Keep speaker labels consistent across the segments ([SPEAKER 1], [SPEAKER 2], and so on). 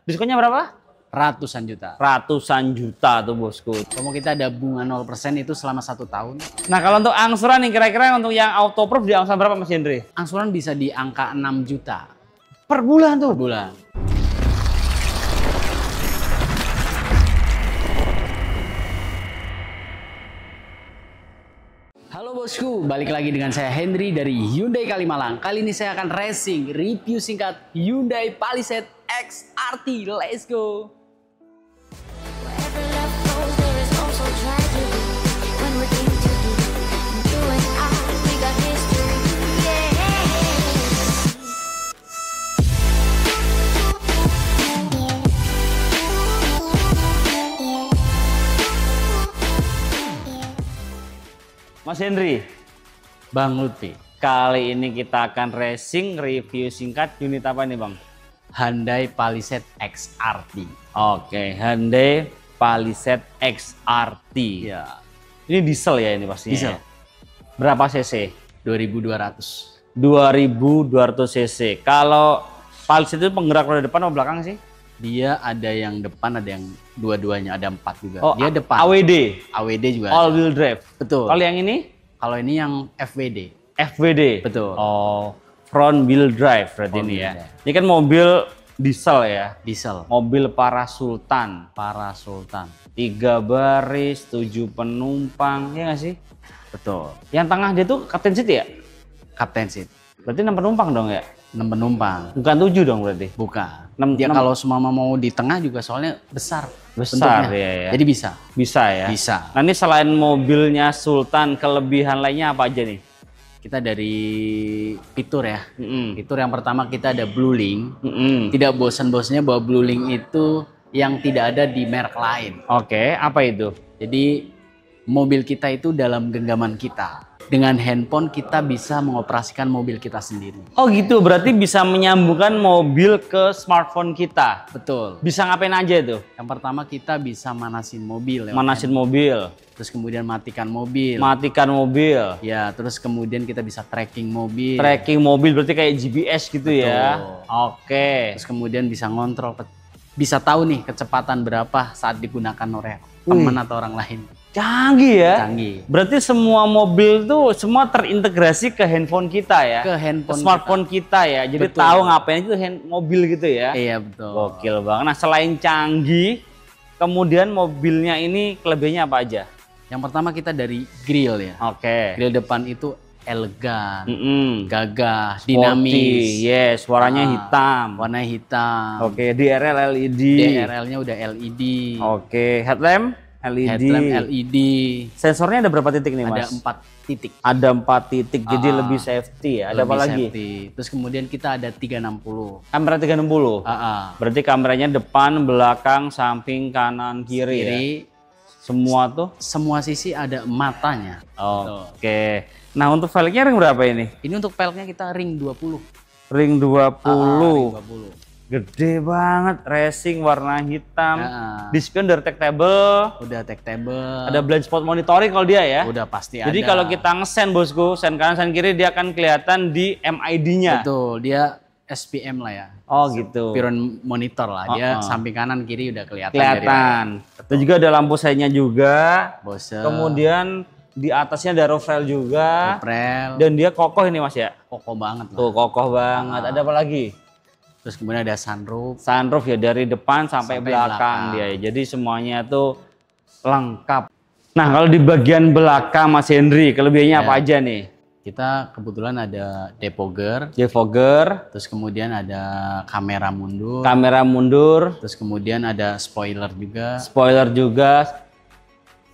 [SPEAKER 1] Diskonnya berapa?
[SPEAKER 2] Ratusan juta.
[SPEAKER 1] Ratusan juta tuh bosku.
[SPEAKER 2] Promo kita ada bunga 0% itu selama 1 tahun.
[SPEAKER 1] Nah kalau untuk angsuran nih kira-kira untuk yang autoproof di angsuran berapa Mas Hendri?
[SPEAKER 2] Angsuran bisa di angka 6 juta
[SPEAKER 1] Per bulan tuh?
[SPEAKER 2] per bulan. Halo bosku, balik lagi dengan saya Hendri dari Hyundai Kalimalang. Kali ini saya akan racing review singkat Hyundai Palisade XRT. Let's go!
[SPEAKER 1] Mas Hendri,
[SPEAKER 2] Bang Lutfi,
[SPEAKER 1] kali ini kita akan racing review singkat unit apa nih Bang?
[SPEAKER 2] Hyundai Palisade XRT.
[SPEAKER 1] Oke, Hyundai Palisade XRT.
[SPEAKER 2] Ya,
[SPEAKER 1] Ini diesel ya ini pastinya.
[SPEAKER 2] diesel
[SPEAKER 1] Ya? Berapa cc?
[SPEAKER 2] 2200.
[SPEAKER 1] 2200 cc. Kalau Palisade itu penggerak roda depan atau belakang sih?
[SPEAKER 2] Dia ada yang depan, ada yang dua-duanya, ada 4 juga.
[SPEAKER 1] Oh,
[SPEAKER 2] Dia depan.
[SPEAKER 1] AWD,
[SPEAKER 2] AWD juga.
[SPEAKER 1] all
[SPEAKER 2] ada.
[SPEAKER 1] wheel drive.
[SPEAKER 2] Betul.
[SPEAKER 1] Kalau yang ini
[SPEAKER 2] Kalau ini yang FWD.
[SPEAKER 1] FWD.
[SPEAKER 2] Betul.
[SPEAKER 1] Oh, front wheel drive berarti
[SPEAKER 2] Front
[SPEAKER 1] ini
[SPEAKER 2] wheel
[SPEAKER 1] ya.
[SPEAKER 2] drive.
[SPEAKER 1] Ini kan mobil diesel ya.
[SPEAKER 2] Diesel.
[SPEAKER 1] Mobil para sultan.
[SPEAKER 2] Para Sultan.
[SPEAKER 1] 3 baris, 7 penumpang, ya nggak sih?
[SPEAKER 2] Betul.
[SPEAKER 1] Yang tengah dia tuh captain seat ya?
[SPEAKER 2] Captain seat.
[SPEAKER 1] Berarti 6 penumpang dong ya?
[SPEAKER 2] 6 penumpang.
[SPEAKER 1] Bukan 7 dong berarti?
[SPEAKER 2] Bukan.
[SPEAKER 1] Enam-
[SPEAKER 2] Dia
[SPEAKER 1] enam.
[SPEAKER 2] kalau semua mau di tengah juga soalnya besar.
[SPEAKER 1] Besar,
[SPEAKER 2] bentuknya.
[SPEAKER 1] ya, ya.
[SPEAKER 2] Jadi bisa.
[SPEAKER 1] Bisa ya?
[SPEAKER 2] Bisa.
[SPEAKER 1] Nah ini selain mobilnya Sultan, kelebihan lainnya apa aja nih?
[SPEAKER 2] Kita dari fitur ya.
[SPEAKER 1] Mm-mm.
[SPEAKER 2] Fitur yang pertama kita ada Blue Link.
[SPEAKER 1] Mm-mm.
[SPEAKER 2] Tidak bosan-bosannya bahwa Blue Link itu yang tidak ada di merek lain.
[SPEAKER 1] Oke, apa itu?
[SPEAKER 2] Jadi mobil kita itu dalam genggaman kita. Dengan handphone kita bisa mengoperasikan mobil kita sendiri.
[SPEAKER 1] Oh gitu, berarti bisa menyambungkan mobil ke smartphone kita.
[SPEAKER 2] Betul.
[SPEAKER 1] Bisa ngapain aja itu?
[SPEAKER 2] Yang pertama kita bisa manasin mobil lewat
[SPEAKER 1] Manasin mobil,
[SPEAKER 2] handphone. Terus kemudian matikan mobil.
[SPEAKER 1] matikan mobil,
[SPEAKER 2] Ya, terus kemudian kita bisa tracking mobil.
[SPEAKER 1] tracking mobil berarti kayak GPS gitu ya. Oke.
[SPEAKER 2] Terus kemudian bisa ngontrol, bisa tahu nih kecepatan berapa saat digunakan oleh teman atau orang lain.
[SPEAKER 1] Canggih ya.
[SPEAKER 2] Canggih.
[SPEAKER 1] Berarti semua mobil tuh semua terintegrasi ke handphone kita ya.
[SPEAKER 2] Ke handphone
[SPEAKER 1] smartphone kita, ya. Jadi
[SPEAKER 2] Betul.
[SPEAKER 1] tahu ngapain itu mobil gitu ya.
[SPEAKER 2] Iya betul.
[SPEAKER 1] Gokil banget. Nah, selain canggih, kemudian mobilnya ini kelebihannya apa aja?
[SPEAKER 2] Yang pertama kita dari grill ya.
[SPEAKER 1] Oke.
[SPEAKER 2] Grill depan itu elegan,
[SPEAKER 1] Mm-mm.
[SPEAKER 2] gagah,
[SPEAKER 1] Sporty,
[SPEAKER 2] dinamis,
[SPEAKER 1] yes, warnanya
[SPEAKER 2] Ah,
[SPEAKER 1] hitam.
[SPEAKER 2] warna hitam.
[SPEAKER 1] Oke, DRL LED.
[SPEAKER 2] DRL-nya udah LED.
[SPEAKER 1] Oke, headlamp LED.
[SPEAKER 2] Headlamp LED.
[SPEAKER 1] Sensornya ada berapa titik nih,
[SPEAKER 2] Ada
[SPEAKER 1] Mas?
[SPEAKER 2] 4 titik.
[SPEAKER 1] Ada 4 titik, jadi
[SPEAKER 2] Ah,
[SPEAKER 1] lebih safety ya. Ada apa
[SPEAKER 2] Lebih
[SPEAKER 1] lagi?
[SPEAKER 2] safety. Terus kemudian kita ada 360.
[SPEAKER 1] Kamera 360.
[SPEAKER 2] Ah,
[SPEAKER 1] Berarti kameranya depan, belakang, samping, kanan, kiri, ya?
[SPEAKER 2] Kiri,
[SPEAKER 1] Semua tuh.
[SPEAKER 2] semua sisi ada matanya.
[SPEAKER 1] Oke. Nah, untuk velgnya ring berapa ini?
[SPEAKER 2] Ini untuk peleknya kita ring 20.
[SPEAKER 1] Ring 20.
[SPEAKER 2] Ring 20.
[SPEAKER 1] Gede banget, racing warna hitam.
[SPEAKER 2] Ah,
[SPEAKER 1] Display udah detectable.
[SPEAKER 2] udah tactable.
[SPEAKER 1] Ada blind spot monitoring kalau dia ya.
[SPEAKER 2] Udah pasti
[SPEAKER 1] Jadi
[SPEAKER 2] ada.
[SPEAKER 1] kalau kita ngesen bosku, sen kanan sen kiri dia akan kelihatan di MID-nya.
[SPEAKER 2] Betul, dia SPM lah ya.
[SPEAKER 1] Oh gitu.
[SPEAKER 2] Piron monitor lah. Dia
[SPEAKER 1] Oh.
[SPEAKER 2] samping kanan kiri udah kelihatan.
[SPEAKER 1] Kelihatan. Dan juga ada lampu seinnya juga.
[SPEAKER 2] Bose.
[SPEAKER 1] Kemudian di atasnya ada roof rail juga.
[SPEAKER 2] Prel.
[SPEAKER 1] Dan dia kokoh ini Mas ya.
[SPEAKER 2] Kokoh banget lah.
[SPEAKER 1] Tuh kokoh banget. Ada apa lagi?
[SPEAKER 2] Terus kemudian ada sunroof.
[SPEAKER 1] Sunroof ya dari depan sampai
[SPEAKER 2] Sampai
[SPEAKER 1] belakang
[SPEAKER 2] belakang.
[SPEAKER 1] dia. Jadi semuanya tuh lengkap. Nah kalau di bagian belakang Mas Hendri, kelebihannya apa aja nih?
[SPEAKER 2] Kita kebetulan ada defogger.
[SPEAKER 1] Defogger,
[SPEAKER 2] Terus kemudian ada kamera mundur.
[SPEAKER 1] kamera mundur,
[SPEAKER 2] Terus kemudian ada spoiler juga.
[SPEAKER 1] spoiler juga,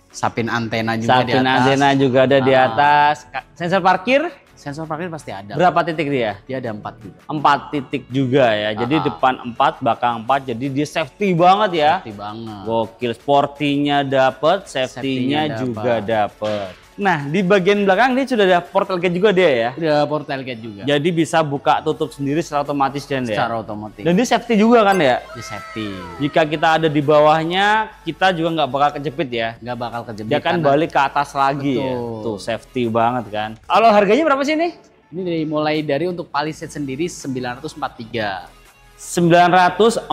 [SPEAKER 2] Sapin antena juga di
[SPEAKER 1] sapin
[SPEAKER 2] atas.
[SPEAKER 1] antena juga ada di atas. Sensor parkir
[SPEAKER 2] Sensor parkir pasti ada.
[SPEAKER 1] berapa titik dia?
[SPEAKER 2] Dia ada 4 juga.
[SPEAKER 1] 4 titik juga ya. Jadi depan 4, belakang 4. Jadi dia safety banget ya.
[SPEAKER 2] Pasti banget.
[SPEAKER 1] Gokil, sportinya dapet, safety-nya
[SPEAKER 2] Safety-nya
[SPEAKER 1] juga dapet. Nah, di bagian belakang ini sudah ada port tailgate juga dia ya.
[SPEAKER 2] Udah port tailgate juga.
[SPEAKER 1] Jadi bisa buka tutup sendiri secara otomatis dan ya.
[SPEAKER 2] Secara otomatis.
[SPEAKER 1] Dan dia safety juga kan ya.
[SPEAKER 2] Di safety.
[SPEAKER 1] Jika kita ada di bawahnya, kita juga nggak bakal kejepit ya.
[SPEAKER 2] Nggak bakal kejepit.
[SPEAKER 1] Dia kan
[SPEAKER 2] karena
[SPEAKER 1] balik ke atas lagi ya.
[SPEAKER 2] Betul.
[SPEAKER 1] Tuh safety banget kan. Kalau harganya berapa sih nih?
[SPEAKER 2] Ini mulai dari untuk Palisade sendiri 943.
[SPEAKER 1] 943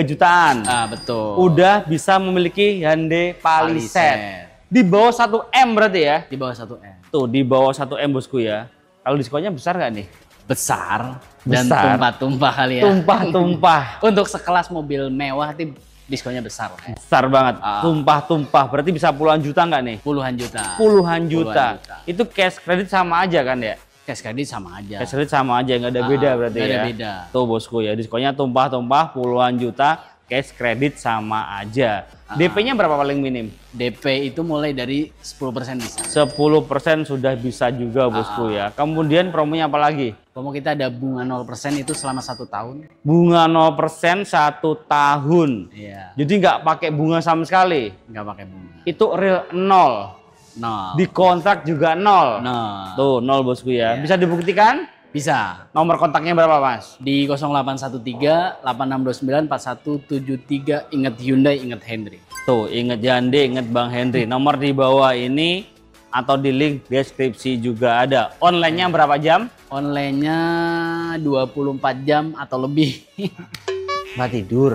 [SPEAKER 1] jutaan.
[SPEAKER 2] Ah, betul.
[SPEAKER 1] Udah bisa memiliki Hyundai Palisade.
[SPEAKER 2] Palisade.
[SPEAKER 1] Di bawah 1 M berarti ya?
[SPEAKER 2] Di bawah 1 M.
[SPEAKER 1] Tuh, di bawah 1 M bosku ya. Kalau diskonnya besar nggak nih?
[SPEAKER 2] Besar dan
[SPEAKER 1] Besar.
[SPEAKER 2] tumpah-tumpah kali ya.
[SPEAKER 1] Tumpah-tumpah.
[SPEAKER 2] Untuk sekelas mobil mewah itu diskonnya besar lah ya.
[SPEAKER 1] Besar banget.
[SPEAKER 2] Ah.
[SPEAKER 1] Tumpah-tumpah. Berarti bisa puluhan juta nggak nih?
[SPEAKER 2] Puluhan juta.
[SPEAKER 1] Puluhan juta.
[SPEAKER 2] juta.
[SPEAKER 1] Itu cash kredit sama aja kan ya?
[SPEAKER 2] Cash kredit sama aja.
[SPEAKER 1] Cash kredit sama aja, nggak ada beda berarti
[SPEAKER 2] nggak
[SPEAKER 1] ya?
[SPEAKER 2] ada beda.
[SPEAKER 1] Tuh bosku ya, diskonnya tumpah-tumpah puluhan juta, cash kredit sama aja. DP-nya berapa paling minim?
[SPEAKER 2] DP itu mulai dari 10% bisa.
[SPEAKER 1] 10% sudah bisa juga bosku ya. Kemudian promonya apa lagi?
[SPEAKER 2] Promo kita ada bunga 0% itu selama 1 tahun.
[SPEAKER 1] Bunga 0% 1 tahun.
[SPEAKER 2] Iya.
[SPEAKER 1] Jadi nggak pakai bunga sama sekali.
[SPEAKER 2] Nggak pakai bunga.
[SPEAKER 1] Itu real 0.
[SPEAKER 2] Nol.
[SPEAKER 1] Di kontrak juga 0.
[SPEAKER 2] Nol.
[SPEAKER 1] Tuh 0 bosku ya.
[SPEAKER 2] Iya.
[SPEAKER 1] Bisa dibuktikan?
[SPEAKER 2] Bisa.
[SPEAKER 1] Nomor kontaknya berapa mas?
[SPEAKER 2] Di 0813 8629 4173. Ingat Hyundai, ingat Henry.
[SPEAKER 1] Tuh inget Hyundai, inget Bang Henry. Nomor di bawah ini atau di link deskripsi juga ada. Online-nya berapa jam?
[SPEAKER 2] Online-nya 24 jam atau lebih.
[SPEAKER 1] Nggak tidur.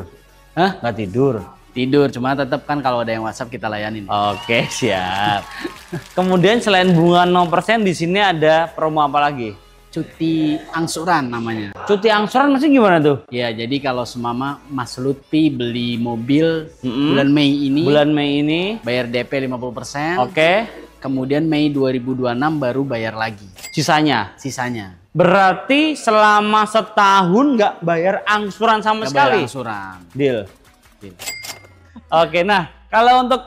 [SPEAKER 2] Hah?
[SPEAKER 1] Nggak tidur.
[SPEAKER 2] Tidur, cuma tetap kan kalau ada yang WhatsApp kita layanin.
[SPEAKER 1] Oke, siap. Kemudian selain bunga 0% di sini ada promo apa lagi?
[SPEAKER 2] Cuti angsuran namanya.
[SPEAKER 1] Cuti angsuran masih gimana tuh?
[SPEAKER 2] Ya, jadi kalau semama Mas Lutfi beli mobil
[SPEAKER 1] Mm-mm.
[SPEAKER 2] bulan Mei ini,
[SPEAKER 1] Bulan Mei ini.
[SPEAKER 2] bayar DP 50%.
[SPEAKER 1] Oke.
[SPEAKER 2] Kemudian Mei 2026 baru bayar lagi
[SPEAKER 1] Sisanya.
[SPEAKER 2] sisanya.
[SPEAKER 1] Berarti selama setahun nggak bayar angsuran sama
[SPEAKER 2] Nggak bayar
[SPEAKER 1] sekali.
[SPEAKER 2] angsuran.
[SPEAKER 1] Deal.
[SPEAKER 2] Gitu.
[SPEAKER 1] Oke, nah kalau untuk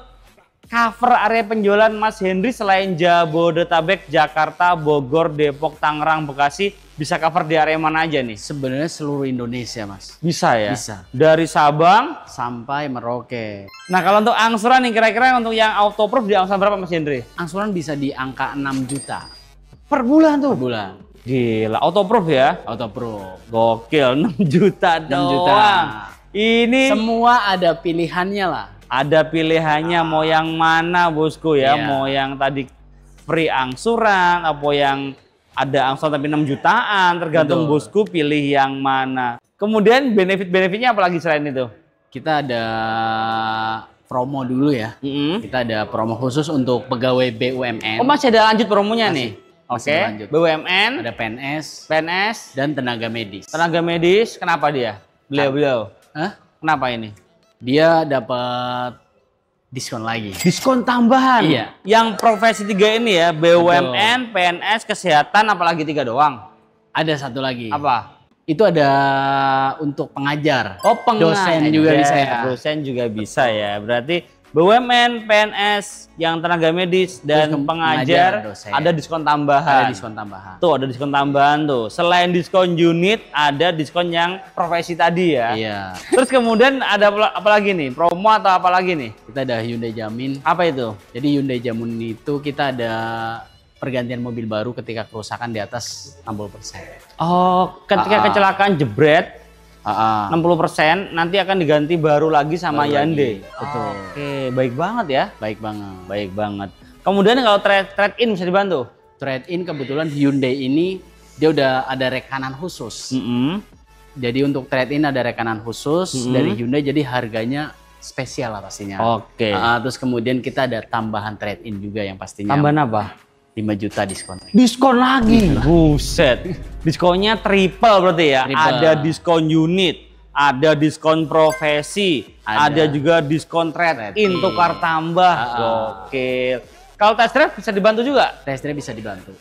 [SPEAKER 1] cover area penjualan Mas Henry selain Jabodetabek, Jakarta, Bogor, Depok, Tangerang, Bekasi, bisa cover di area mana aja nih?
[SPEAKER 2] Sebenarnya seluruh Indonesia, Mas.
[SPEAKER 1] Bisa ya?
[SPEAKER 2] Bisa.
[SPEAKER 1] Dari Sabang.
[SPEAKER 2] Sampai Merauke.
[SPEAKER 1] Nah kalau untuk angsuran nih kira-kira untuk yang autoproof di angsuran berapa Mas Henry?
[SPEAKER 2] Angsuran bisa di angka 6 juta
[SPEAKER 1] Per bulan
[SPEAKER 2] per
[SPEAKER 1] tuh?
[SPEAKER 2] bulan.
[SPEAKER 1] Gila, autoproof ya?
[SPEAKER 2] Autopro.
[SPEAKER 1] Gokil, 6 juta
[SPEAKER 2] 6
[SPEAKER 1] doang.
[SPEAKER 2] juta.
[SPEAKER 1] Ini
[SPEAKER 2] Semua ada pilihannya lah.
[SPEAKER 1] ada pilihannya mau yang mana bosku ya,
[SPEAKER 2] Iya.
[SPEAKER 1] mau yang tadi free angsuran, apa yang ada angsuran tapi 6 jutaan, tergantung
[SPEAKER 2] Betul.
[SPEAKER 1] bosku pilih yang mana. Kemudian benefit-benefitnya apa lagi selain itu?
[SPEAKER 2] Kita ada promo dulu ya.
[SPEAKER 1] Mm-mm.
[SPEAKER 2] Kita ada promo khusus untuk pegawai BUMN.
[SPEAKER 1] Oh masih ada lanjut promonya
[SPEAKER 2] Masih.
[SPEAKER 1] nih?
[SPEAKER 2] Masih
[SPEAKER 1] Oke,
[SPEAKER 2] berlanjut.
[SPEAKER 1] BUMN,
[SPEAKER 2] Ada PNS
[SPEAKER 1] PNS,
[SPEAKER 2] dan tenaga medis.
[SPEAKER 1] tenaga medis, kenapa dia? Beliau-beliau.
[SPEAKER 2] Hah?
[SPEAKER 1] Kenapa ini?
[SPEAKER 2] Dia dapat diskon lagi.
[SPEAKER 1] Diskon tambahan.
[SPEAKER 2] Iya.
[SPEAKER 1] Yang profesi 3 ini ya, BUMN, PNS, kesehatan, apalagi 3 doang.
[SPEAKER 2] Ada satu lagi.
[SPEAKER 1] Apa?
[SPEAKER 2] Itu ada untuk pengajar.
[SPEAKER 1] Oh,
[SPEAKER 2] Dosen juga bisa ya.
[SPEAKER 1] Dosen juga bisa ya. Berarti BUMN, PNS, yang tenaga medis dan
[SPEAKER 2] Terus
[SPEAKER 1] pengajar
[SPEAKER 2] pengajar, dosen.
[SPEAKER 1] ada diskon tambahan.
[SPEAKER 2] Ada diskon tambahan.
[SPEAKER 1] Tuh ada diskon tambahan tuh. Selain diskon unit, ada diskon yang profesi tadi ya.
[SPEAKER 2] Iya.
[SPEAKER 1] Terus kemudian ada apa lagi nih? Promo atau apa lagi nih?
[SPEAKER 2] Kita ada Hyundai Jamin.
[SPEAKER 1] Apa itu?
[SPEAKER 2] Jadi Hyundai Jamin itu kita ada pergantian mobil baru ketika kerusakan di atas 60%.
[SPEAKER 1] Oh, ketika kecelakaan jebret 60% nanti akan diganti baru lagi sama
[SPEAKER 2] Baru
[SPEAKER 1] Hyundai.
[SPEAKER 2] lagi. Betul.
[SPEAKER 1] Oke, baik banget ya.
[SPEAKER 2] Baik banget.
[SPEAKER 1] Baik banget. Kemudian kalau trade-in bisa dibantu?
[SPEAKER 2] Trade-in kebetulan Hyundai ini dia udah ada rekanan khusus.
[SPEAKER 1] Mm-mm.
[SPEAKER 2] Jadi untuk trade-in ada rekanan khusus dari Hyundai, jadi harganya spesial lah pastinya.
[SPEAKER 1] Oke.
[SPEAKER 2] Terus kemudian kita ada tambahan trade-in juga yang pastinya
[SPEAKER 1] Tambahan apa?
[SPEAKER 2] 5 juta diskon.
[SPEAKER 1] Diskon lagi. Buset. Diskonnya triple berarti ya.
[SPEAKER 2] Triple.
[SPEAKER 1] Ada diskon unit, ada diskon profesi, ada juga diskon trade-in,
[SPEAKER 2] Trade-in.
[SPEAKER 1] tukar tambah. Gokil. Kalau test drive bisa dibantu juga?
[SPEAKER 2] Test drive bisa dibantu.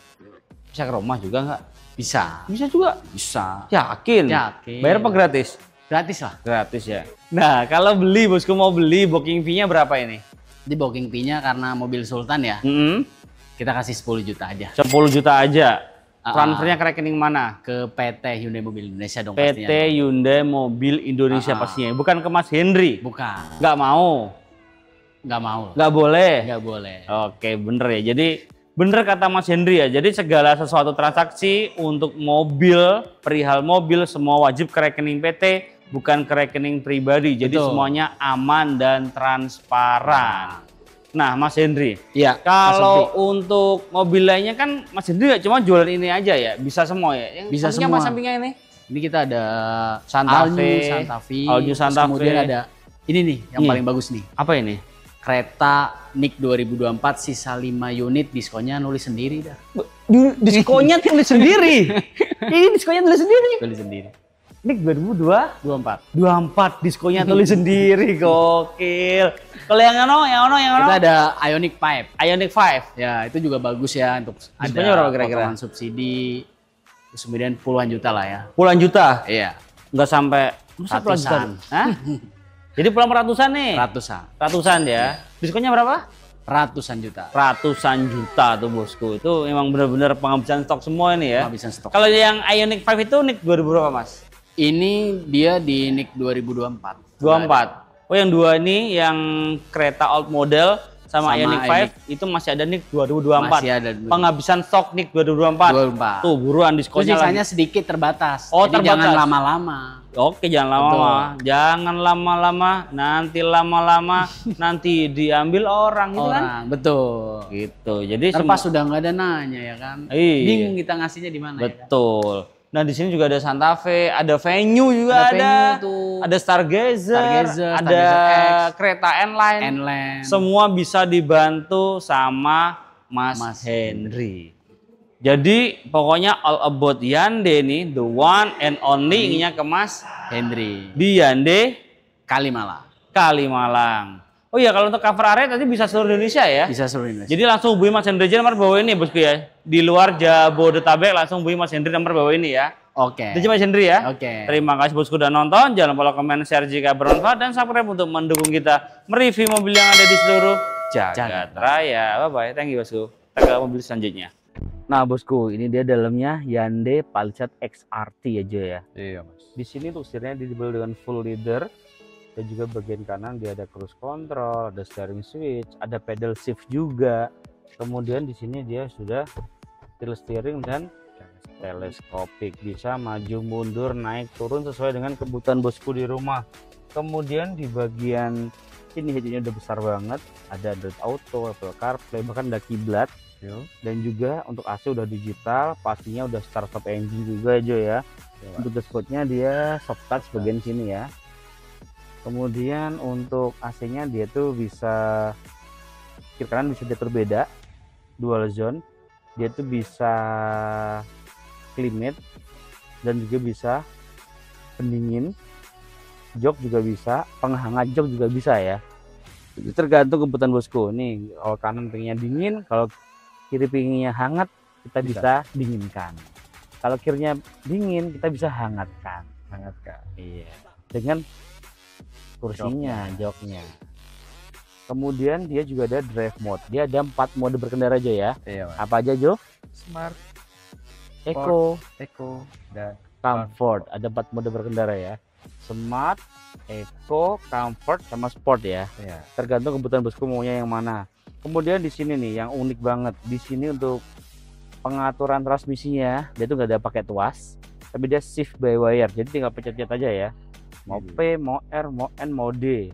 [SPEAKER 1] Bisa ke rumah juga nggak?
[SPEAKER 2] Bisa.
[SPEAKER 1] Bisa juga.
[SPEAKER 2] Bisa.
[SPEAKER 1] Yakin?
[SPEAKER 2] Yakin.
[SPEAKER 1] Bayar apa gratis?
[SPEAKER 2] Gratis lah.
[SPEAKER 1] Gratis ya. Nah, kalau beli, bosku mau beli, booking fee-nya berapa ini?
[SPEAKER 2] Di booking fee-nya karena mobil Sultan ya, kita kasih 10 juta aja.
[SPEAKER 1] 10 juta aja. Transfernya ke rekening mana?
[SPEAKER 2] Ke PT Hyundai Mobil Indonesia dong
[SPEAKER 1] PT
[SPEAKER 2] pastinya.
[SPEAKER 1] Hyundai Mobil Indonesia pastinya. Bukan ke Mas Henry.
[SPEAKER 2] Bukan.
[SPEAKER 1] Nggak mau.
[SPEAKER 2] Nggak mau.
[SPEAKER 1] Nggak boleh.
[SPEAKER 2] Nggak boleh.
[SPEAKER 1] Oke, bener ya. Jadi bener kata Mas Henry ya. Jadi segala sesuatu transaksi untuk mobil, perihal mobil semua wajib ke rekening PT, bukan ke rekening pribadi. Jadi
[SPEAKER 2] Betul.
[SPEAKER 1] semuanya aman dan transparan. Nah, Mas Henry,
[SPEAKER 2] Iya.
[SPEAKER 1] kalau untuk mobil lainnya kan Mas Henry nggak cuma jualan ini aja ya, bisa semua ya. Yang
[SPEAKER 2] Bisa
[SPEAKER 1] sampingnya
[SPEAKER 2] semua.
[SPEAKER 1] Mas, sampingnya ini?
[SPEAKER 2] Ini kita ada
[SPEAKER 1] Santa
[SPEAKER 2] All
[SPEAKER 1] Fe.
[SPEAKER 2] New Santa Fe.
[SPEAKER 1] All New
[SPEAKER 2] Terus
[SPEAKER 1] Santa
[SPEAKER 2] kemudian
[SPEAKER 1] Fe.
[SPEAKER 2] ada ini nih yang paling bagus nih.
[SPEAKER 1] Apa ini?
[SPEAKER 2] Kereta NIK 2024 sisa 5 unit, diskonnya nulis sendiri dah.
[SPEAKER 1] Diskonnya tulis sendiri. Ini diskonnya tulis sendiri.
[SPEAKER 2] Tulis sendiri.
[SPEAKER 1] Ini 2024.
[SPEAKER 2] 24.
[SPEAKER 1] Diskonnya tulis sendiri, gokil. Kalau yang
[SPEAKER 2] Kita ada Ioniq 5.
[SPEAKER 1] Ioniq 5.
[SPEAKER 2] Ya, itu juga bagus ya untuk
[SPEAKER 1] Diskonnya
[SPEAKER 2] ada
[SPEAKER 1] berapa kira-kira?
[SPEAKER 2] potongan subsidi. Terus kemudian puluhan juta lah ya.
[SPEAKER 1] Puluhan juta.
[SPEAKER 2] Iya,
[SPEAKER 1] Enggak sampai puluhan juta.
[SPEAKER 2] ratusan.
[SPEAKER 1] Hah? Jadi pulang ratusan nih. Ratusan ya. Diskonnya berapa?
[SPEAKER 2] Ratusan juta.
[SPEAKER 1] Ratusan juta tuh bosku. Itu emang benar-benar penghabisan stok semua ini ya.
[SPEAKER 2] Penghabisan stok.
[SPEAKER 1] Kalau yang Ioniq 5 itu NIK 2000 berapa, Mas?
[SPEAKER 2] Ini dia di NIK 2024.
[SPEAKER 1] 24. Oh, yang dua ini yang kereta old model sama Ioniq 5 itu masih ada NIK 2024.
[SPEAKER 2] Masih ada.
[SPEAKER 1] Penghabisan stok NIK 2024.
[SPEAKER 2] 24.
[SPEAKER 1] Tuh, buruan
[SPEAKER 2] Terus
[SPEAKER 1] diskonnya lagi.
[SPEAKER 2] sisanya sedikit terbatas.
[SPEAKER 1] Oh,
[SPEAKER 2] Jadi
[SPEAKER 1] terbatas.
[SPEAKER 2] jangan lama-lama.
[SPEAKER 1] Oke, jangan lama-lama. Jangan lama-lama, nanti lama-lama nanti diambil orang gitu kan?
[SPEAKER 2] Orang, betul.
[SPEAKER 1] Gitu. Jadi
[SPEAKER 2] Terpas sudah nggak ada nanya ya kan?
[SPEAKER 1] Iya.
[SPEAKER 2] Bingung kita ngasihnya di mana ya kan?
[SPEAKER 1] betul. Nah, di sini juga ada Santa Fe, ada Venue juga
[SPEAKER 2] Ada
[SPEAKER 1] ada.
[SPEAKER 2] Venue tuh.
[SPEAKER 1] Ada Stargazer, ada
[SPEAKER 2] Stargazer X,
[SPEAKER 1] kereta N-Line.
[SPEAKER 2] N-Line.
[SPEAKER 1] Semua bisa dibantu sama Mas Henry. Jadi pokoknya all about Hyundai nih, the one and only ininya ke Mas
[SPEAKER 2] Henry.
[SPEAKER 1] di Hyundai
[SPEAKER 2] Kalimalang.
[SPEAKER 1] Kalimalang. Oh iya, kalau untuk cover area tadi bisa seluruh Indonesia ya?
[SPEAKER 2] Bisa seluruh Indonesia.
[SPEAKER 1] Jadi langsung hubungi Mas Henry aja, nomor bawah ini bosku ya. Di luar Jabodetabek langsung hubungi Mas Henry, nomor bawah ini ya.
[SPEAKER 2] Oke.
[SPEAKER 1] Itu Mas Henry ya.
[SPEAKER 2] Oke.
[SPEAKER 1] Terima kasih bosku udah nonton. Jangan lupa komen, share jika bermanfaat dan subscribe untuk mendukung kita mereview mobil yang ada di seluruh jagat raya. Bye bye. Thank you bosku. Kita ke mobil selanjutnya. Nah bosku, ini dia dalamnya Hyundai Palisade XRT aja ya.
[SPEAKER 3] Iya mas.
[SPEAKER 1] Di sini tuh setirnya dibeli dengan full leather. Dan juga bagian kanan dia ada cruise control, ada steering switch, ada pedal shift juga. Kemudian di sini dia sudah tilt steering dan teleskopik, bisa maju mundur naik turun sesuai dengan kebutuhan bosku di rumah. Kemudian di bagian sini headnya udah besar banget, ada Android Auto, Apple CarPlay, bahkan ada kiblat. Dan juga untuk AC udah digital, pastinya udah start stop engine juga aja ya. Untuk dashboardnya dia soft touch bagian sini ya. Kemudian untuk AC-nya dia tuh bisa kiri kanan bisa diatur beda, dual zone. Dia tuh bisa climate dan juga bisa pendingin. Jok juga bisa, penghangat jok juga bisa ya. Itu tergantung kebutuhan bosku. Nih, kalau kanan pengennya dingin, kalau kiri pengennya hangat, kita bisa dinginkan. Kalau kirinya dingin, kita bisa hangatkan. Iya. Dengan kursinya, joknya. Kemudian dia juga ada drive mode. Dia ada 4 mode berkendara aja ya.
[SPEAKER 3] Iya mas.
[SPEAKER 1] Apa aja Jo?
[SPEAKER 3] Smart,
[SPEAKER 1] Eco,
[SPEAKER 3] dan
[SPEAKER 1] Comfort. Ada 4 mode berkendara ya. Smart, Eco, Comfort, sama Sport ya.
[SPEAKER 3] Iya.
[SPEAKER 1] Tergantung kebutuhan bosku maunya yang mana. Kemudian di sini nih yang unik banget. Di sini untuk pengaturan transmisinya dia tuh nggak ada pakai tuas, tapi dia shift by wire. Jadi tinggal pencet-pencet aja ya. Mau P, mau R, mau N, mau D.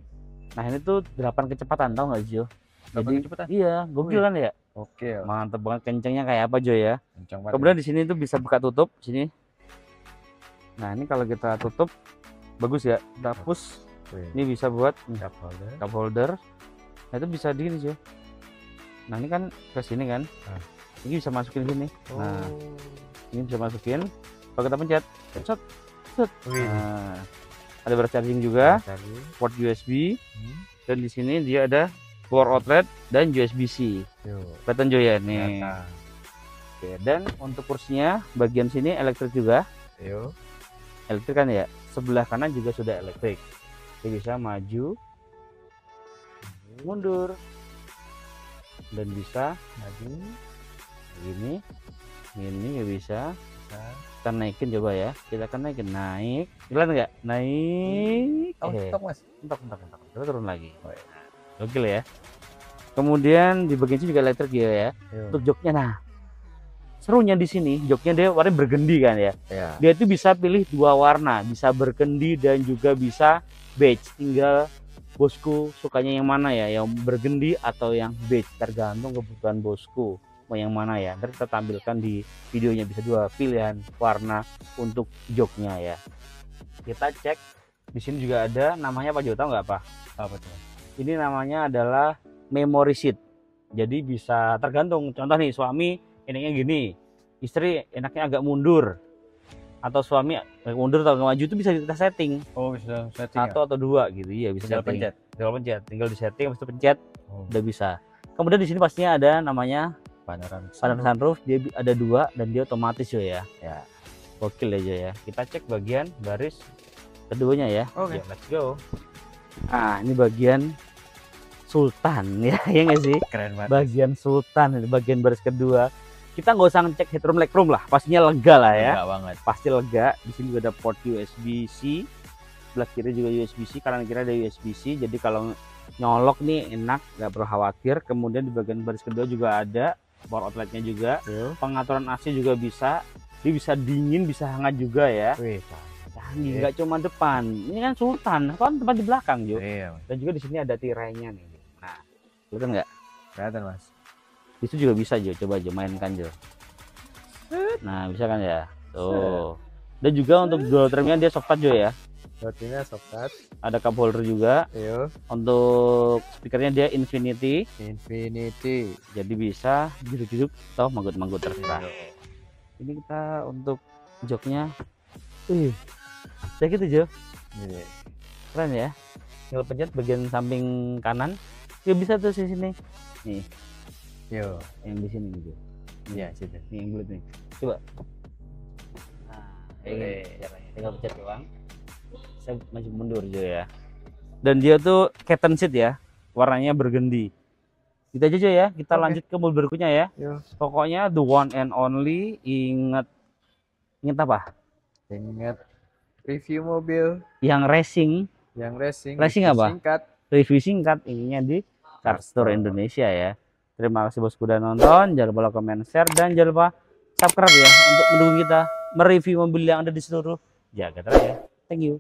[SPEAKER 1] Nah ini tuh 8 kecepatan, tau nggak Jo?
[SPEAKER 3] 8
[SPEAKER 1] Jadi
[SPEAKER 3] kecepatan?
[SPEAKER 1] iya, gokil kan ya?
[SPEAKER 3] Oke.
[SPEAKER 1] Mantep banget, kencengnya kayak apa Jo ya?
[SPEAKER 3] Kencang banget.
[SPEAKER 1] Kemudian di sini tuh bisa buka tutup sini. Nah ini kalau kita tutup bagus ya. Kita push, ini bisa buat cup holder. Nah itu bisa di sini Jo. Nah ini kan ke sini kan? Ini bisa masukin sini. Nah ini bisa masukin. Kalau kita pencet, set. Nah, ada bar charging juga, port USB, dan di sini dia ada power outlet dan USB-C. Kelihatan Jo ya nih. Oke, dan untuk kursinya bagian sini elektrik juga. Elektrik kan ya. Sebelah kanan juga sudah elektrik. Dia bisa maju, mundur, dan bisa ini ya bisa. Kita naikin coba ya, kita akan naik, kelihatan nggak? Naik,
[SPEAKER 3] mas.
[SPEAKER 1] entok, kita turun lagi. Oke ya. Kemudian di bagian sini juga elektrik ya. Untuk joknya, nah serunya di sini joknya dia warna bergendi kan ya. Dia itu bisa pilih 2 warna, bisa bergendi dan juga bisa beige. Tinggal bosku sukanya yang mana ya, yang bergendi atau yang beige, tergantung kebutuhan bosku. mau yang mana ya. Nanti kita tampilkan di videonya, bisa dua pilihan warna untuk joknya ya. Kita cek di sini juga ada namanya, Pak Jo, tahu nggak apa tuh? Ini namanya adalah memory seat. Jadi bisa tergantung, contoh nih suami enaknya gini, istri enaknya agak mundur, atau suami agak mundur atau maju, itu bisa kita setting.
[SPEAKER 2] Oh, bisa setting.
[SPEAKER 1] Satu atau dua gitu, iya bisa
[SPEAKER 2] Tinggal
[SPEAKER 1] setting.
[SPEAKER 2] pencet.
[SPEAKER 1] Tinggal di setting, habis itu pencet,
[SPEAKER 2] Oh.
[SPEAKER 1] udah bisa. Kemudian di sini pastinya ada namanya
[SPEAKER 2] Panorama
[SPEAKER 1] sunroof, dia ada dua dan dia otomatis ya. Ya, gokil aja ya. Kita cek bagian baris keduanya ya.
[SPEAKER 2] Oke.
[SPEAKER 1] Ya, let's go. Ah, ini bagian Sultan ya, ya nggak sih?
[SPEAKER 2] Keren banget.
[SPEAKER 1] Bagian Sultan, ini bagian baris kedua. Kita nggak usah ngecek headroom legroom lah, pastinya lega lah ya.
[SPEAKER 2] Lega banget.
[SPEAKER 1] Pasti lega. Di sini juga ada port USB-C, sebelah kiri juga USB-C, kanan kiri ada USB-C. Jadi kalau nyolok nih enak, nggak perlu khawatir. Kemudian di bagian baris kedua juga ada power outletnya juga. Pengaturan AC juga bisa. Dia bisa dingin, bisa hangat juga ya.
[SPEAKER 2] Wih,
[SPEAKER 1] Canggih, nggak cuma depan. Ini kan Sultan, kan tempat di belakang Jo.
[SPEAKER 2] iya.
[SPEAKER 1] Dan juga di sini ada tirainya nih. Nah, kelihatan nggak?
[SPEAKER 2] Kelihatan, Mas.
[SPEAKER 1] Itu juga bisa Jo, coba Jo mainkan Jo. Nah, bisa kan ya? Tuh. Dan juga untuk dual trimnya dia soft touch Jo ya.
[SPEAKER 2] Rotinya soft touch.
[SPEAKER 1] Ada cup holder juga.
[SPEAKER 2] Yo,
[SPEAKER 1] Untuk speakernya dia Infinity,
[SPEAKER 2] Infinity.
[SPEAKER 1] jadi bisa duduk-duduk atau manggut-manggut terserah. Ini kita untuk joknya. Wih. Kayak gitu Jo.
[SPEAKER 2] Ini.
[SPEAKER 1] Keren ya. Tinggal pencet bagian samping kanan. Ya bisa tuh di sini. Nih,
[SPEAKER 2] Yo,
[SPEAKER 1] yang di sini gitu.
[SPEAKER 2] iya situ.
[SPEAKER 1] Nih yang bulat nih. Coba. Nah, ini caranya. Tinggal pencet doang. Saya maju mundur Jo ya. Dan dia tuh captain seat ya. Warnanya burgundy. Gitu aja Jo ya. Kita
[SPEAKER 2] Oke.
[SPEAKER 1] lanjut ke mobil berikutnya ya.
[SPEAKER 2] Yo,
[SPEAKER 1] Pokoknya the one and only. Ingat apa?
[SPEAKER 2] ingat review mobil
[SPEAKER 1] Yang racing.
[SPEAKER 2] yang racing.
[SPEAKER 1] Racing
[SPEAKER 2] review
[SPEAKER 1] apa?
[SPEAKER 2] Singkat.
[SPEAKER 1] Review singkat ininya di Car Store Indonesia ya. Terima kasih bosku udah nonton. Jangan lupa komen, share, dan jangan lupa subscribe ya untuk mendukung kita mereview mobil yang ada di seluruh jagat raya. Thank you.